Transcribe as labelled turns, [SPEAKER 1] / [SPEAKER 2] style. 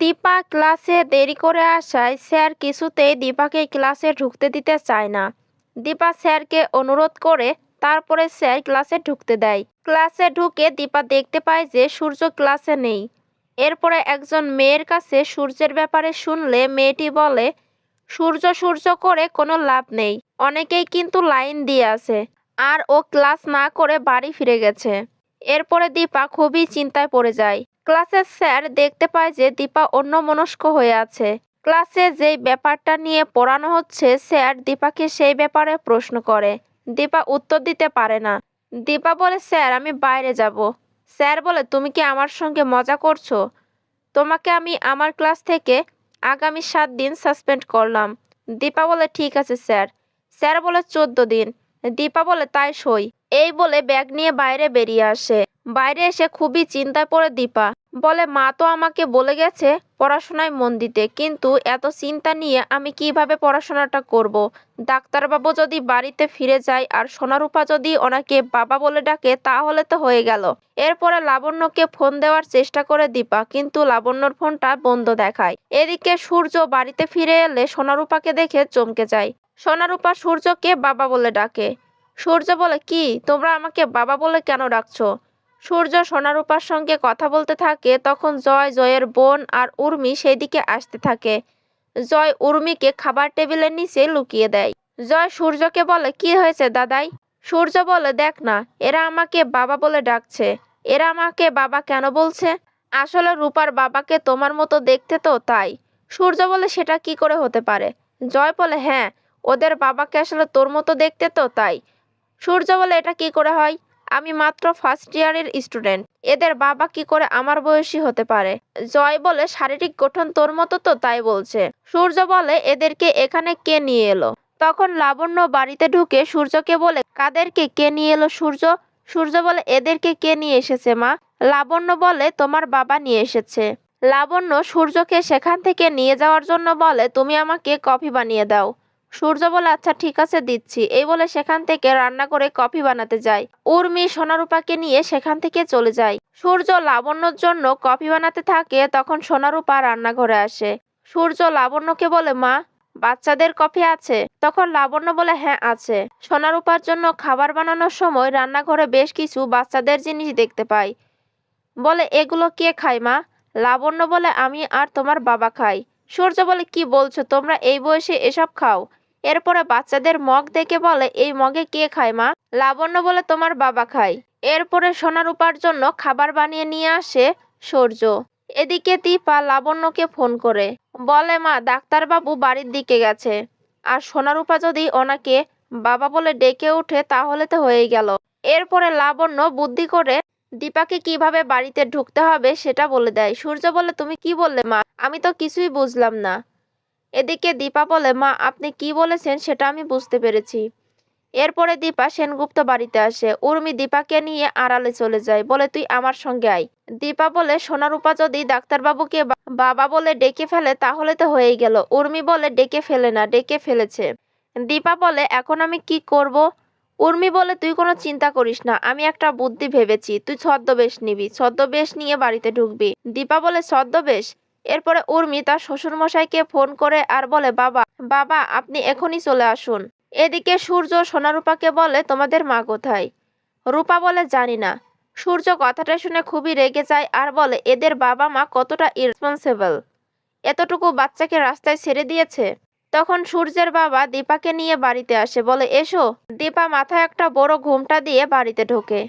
[SPEAKER 1] দীপা ক্লাসে দেরি করে আসায় স্যার কিছুতেই দীপাকে ক্লাসে ঢুকতে দিতে চায় না। দীপা স্যারকে অনুরোধ করে তারপরে স্যার ক্লাসে ঢুকতে দেয়। ক্লাসে ঢুকে দীপা দেখতে পায় যে সূর্য ক্লাসে নেই। এরপরে একজন মেয়ের কাছে সূর্যের ব্যাপারে শুনলে মেয়েটি বলে, সূর্য সূর্য করে কোনো লাভ নেই, অনেকেই কিন্তু লাইন দিয়ে আছে, আর ও ক্লাস না করে বাড়ি ফিরে গেছে। এরপরে দীপা খুবই চিন্তায় পড়ে যায়। ক্লাসের স্যার দেখতে পায় যে দীপা অন্যমনস্ক হয়ে আছে। ক্লাসে যেই ব্যাপারটা নিয়ে পড়ানো হচ্ছে স্যার দীপাকে সেই ব্যাপারে প্রশ্ন করে। দীপা উত্তর দিতে পারে না। দীপা বলে, স্যার আমি বাইরে যাব। স্যার বলে, তুমি কি আমার সঙ্গে মজা করছো? তোমাকে আমি আমার ক্লাস থেকে আগামী 7 দিন সাসপেন্ড করলাম। দীপা বলে, ঠিক আছে স্যার। স্যার বলে 14 দিন। দীপা বলে, তাই সই। এই বলে ব্যাগ নিয়ে বাইরে বেরিয়ে আসে। বাইরে এসে খুবই চিন্তায় পড়ে দীপা। বলে, মা তো আমাকে বলে গেছে পড়াশোনায় মন দিতে, কিন্তু এত চিন্তা নিয়ে আমি কিভাবে পড়াশোনাটা করব? ডাক্তারবাবু যদি বাড়িতে ফিরে যায় আর সোনারূপা যদি ওনাকে বাবা বলে ডাকে তাহলে তো হয়ে গেল। এরপরে লাবণ্যকে ফোন দেওয়ার চেষ্টা করে দীপা, কিন্তু লাবণ্যর ফোনটা বন্ধ দেখায়। এদিকে সূর্য বাড়িতে ফিরে এলে সোনারূপাকে দেখে চমকে যায়। সোনারূপা সূর্যকে বাবা বলে ডাকে। সূর্য বলে, কি তোমরা আমাকে বাবা বলে কেন ডাকছো? সূর্য সোনারূপার সঙ্গে কথা বলতে থাকে। তখন জয়ের বোন আর উর্মি সেই দিকে আসতে থাকে। জয় উর্মিকে খাবার টেবিলের নিচে লুকিয়ে দেয়। জয় সূর্যকে বলে, কি হয়েছে দাদাই? সূর্য বলে, দেখ না, এরা আমাকে বাবা বলে ডাকছে। এরা আমাকে বাবা কেন বলছে? আসলে রূপার বাবাকে তোমার মতো দেখতে তো, তাই। সূর্য বলে, সেটা কি করে হতে পারে? জয় বলে, হ্যাঁ, ওদের বাবাকে আসলে তোর মতো দেখতে তো, তাই। সূর্য বলে, এটা কি করে হয়? আমি মাত্র ফার্স্ট ইয়ারের স্টুডেন্ট, এদের বাবা কি করে আমার বয়সী হতে পারে? জয় বলে, শারীরিক গঠন তোর মতো তো, তাই বলছে। সূর্য বলে, এদেরকে এখানে কে নিয়ে এলো? তখন লাবণ্য বাড়িতে ঢুকে সূর্যকে বলে, কাদেরকে কে নিয়ে এলো সূর্য? সূর্য বলে, এদেরকে কে নিয়ে এসেছে মা? লাবণ্য বলে, তোমার বাবা নিয়ে এসেছে। লাবণ্য সূর্যকে সেখান থেকে নিয়ে যাওয়ার জন্য বলে, তুমি আমাকে কফি বানিয়ে দাও। সূর্য বলে, আচ্ছা ঠিক আছে দিচ্ছি। এই বলে সেখান থেকে রান্না করে কফি বানাতে যায়। উর্মি সোনারূপাকে নিয়ে সেখান থেকে চলে যায়। সূর্য লাবণ্যর জন্য কফি বানাতে থাকে। তখন সোনারূপা রান্নাঘরে আসে। সূর্য লাবণ্যকে বলে, মা, বাচ্চাদের কফি আছে? তখন লাবণ্য বলে, হ্যাঁ আছে। সোনারূপার জন্য খাবার বানানোর সময় রান্নাঘরে বেশ কিছু বাচ্চাদের জিনিস দেখতে পাই। বলে, এগুলো কে খায় মা? লাবণ্য বলে, আমি আর তোমার বাবা খাই। সূর্য বলে, কি বলছো, তোমরা এই বয়সে এসব খাও? এরপরে বাচ্চাদের মগ দেখে বলে, এই মগে কে খায় মা? লাবণ্য বলে, তোমার বাবা খায়। এরপরে সোনারূপার জন্য খাবার বানিয়ে নিয়ে আসে সূর্য। এদিকে দীপা লাবণ্যকে ফোন করে বলে, মা, ডাক্তারবাবু বাড়ির দিকে গেছে, আর সোনারূপা যদি ওনাকে বাবা বলে ডেকে ওঠে তাহলে তো হয়েই গেল। এরপরে লাবণ্য বুদ্ধি করে দীপাকে কিভাবে বাড়িতে ঢুকতে হবে সেটা বলে দেয়। সূর্য বলে, তুমি কি বললে মা? আমি তো কিছুই বুঝলাম না। এদিকে দীপা বলে, মা, আপনি কি বলেছেন সেটা আমি বুঝতে পেরেছি। এরপরে দীপা সেনগুপ্ত বাড়িতে আসে। উর্মি দীপাকে নিয়ে আড়ালে চলে যায়। বলে, তুই আমার সঙ্গে আয়। দীপা বলে, সোনারূপা যদি ডাক্তারবাবুকে বাবা বলে ডেকে ফেলে তাহলে তো হয়েই গেল। উর্মি বলে, ডেকে ফেলে না, ডেকে ফেলেছে। দীপা বলে, এখন আমি কি করব? উর্মি বলে, তুই কোনো চিন্তা করিস না, আমি একটা বুদ্ধি ভেবেছি। তুই ছদ্মবেশ নিবি, ছদ্মবেশ নিয়ে বাড়িতে ঢুকবি। দীপা বলে, ছদ্মবেশ? এরপরে উর্মি তার শ্বশুরমশাইকে ফোন করে আর বলে, বাবা বাবা আপনি এখনই চলে আসুন। এদিকে সূর্য সোনারূপাকে বলে, তোমাদের মা কোথায়? রূপা বলে, জানি না। সূর্য কথাটা শুনে খুবই রেগে যায় আর বলে, এদের বাবা মা কতটা ইররেসপন্সিবল, এতটুকু বাচ্চাকে রাস্তায় ছেড়ে দিয়েছে। তখন সূর্যের বাবা দীপাকে নিয়ে বাড়িতে আসে। বলে, এসো। দীপা মাথায় একটা বড় ঘোমটা দিয়ে বাড়িতে ঢোকে।